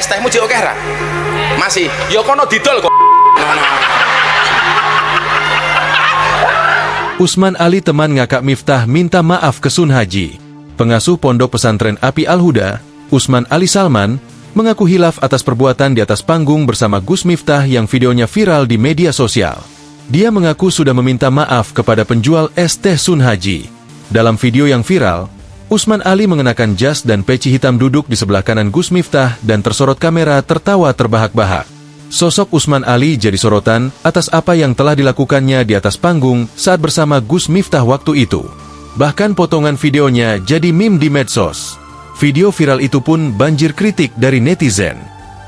Es tehmu jek akeh ra? Masih. Ya kono didol kok. Usman Ali teman ngakak Miftah minta maaf ke Sun Haji. Pengasuh Pondok Pesantren Api Al-Huda, Usman Ali Salman, mengaku hilaf atas perbuatan di atas panggung bersama Gus Miftah yang videonya viral di media sosial. Dia mengaku sudah meminta maaf kepada penjual es teh Sun Haji. Dalam video yang viral, Usman Ali mengenakan jas dan peci hitam duduk di sebelah kanan Gus Miftah dan tersorot kamera tertawa terbahak-bahak. Sosok Usman Ali jadi sorotan atas apa yang telah dilakukannya di atas panggung saat bersama Gus Miftah waktu itu. Bahkan potongan videonya jadi meme di medsos. Video viral itu pun banjir kritik dari netizen.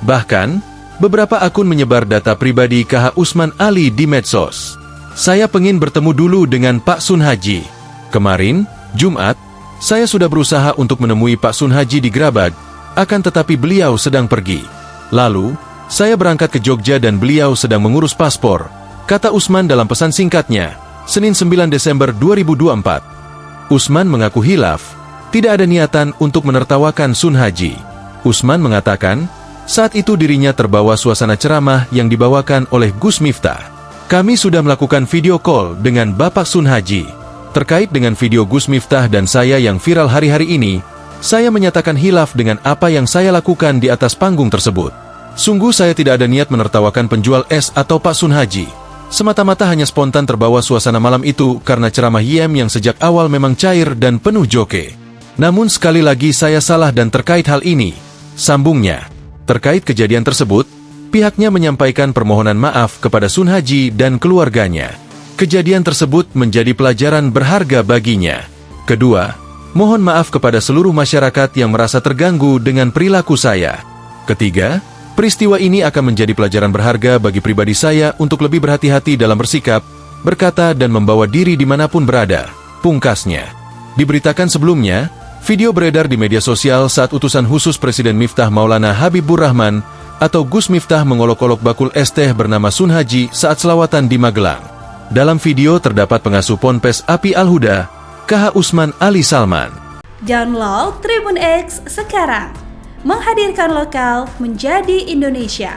Bahkan, beberapa akun menyebar data pribadi KH Usman Ali di medsos. Saya pengin bertemu dulu dengan Pak Sun Haji. Kemarin, Jumat, saya sudah berusaha untuk menemui Pak Sun Haji di Grabag, akan tetapi beliau sedang pergi. Lalu, saya berangkat ke Jogja dan beliau sedang mengurus paspor, kata Usman dalam pesan singkatnya, Senin 9 Desember 2024. Usman mengaku hilaf, tidak ada niatan untuk menertawakan Sun Haji. Usman mengatakan, saat itu dirinya terbawa suasana ceramah yang dibawakan oleh Gus Miftah. Kami sudah melakukan video call dengan Bapak Sun Haji. Terkait dengan video Gus Miftah dan saya yang viral hari-hari ini, saya menyatakan hilaf dengan apa yang saya lakukan di atas panggung tersebut. Sungguh saya tidak ada niat menertawakan penjual es atau Pak Sun Haji. Semata-mata hanya spontan terbawa suasana malam itu karena ceramah Yem yang sejak awal memang cair dan penuh joke. Namun sekali lagi saya salah dan terkait hal ini, sambungnya. Terkait kejadian tersebut, pihaknya menyampaikan permohonan maaf kepada Sun Haji dan keluarganya. Kejadian tersebut menjadi pelajaran berharga baginya. Kedua, mohon maaf kepada seluruh masyarakat yang merasa terganggu dengan perilaku saya. Ketiga, peristiwa ini akan menjadi pelajaran berharga bagi pribadi saya untuk lebih berhati-hati dalam bersikap, berkata dan membawa diri dimanapun berada, pungkasnya. Diberitakan sebelumnya, video beredar di media sosial saat utusan khusus Presiden Miftah Maulana Habibur Rahman atau Gus Miftah mengolok-olok bakul es teh bernama Sun Haji saat selawatan di Magelang. Dalam video terdapat pengasuh Ponpes Api Al-Huda, KH Usman Ali Salman. Download Tribun X sekarang, menghadirkan lokal menjadi Indonesia.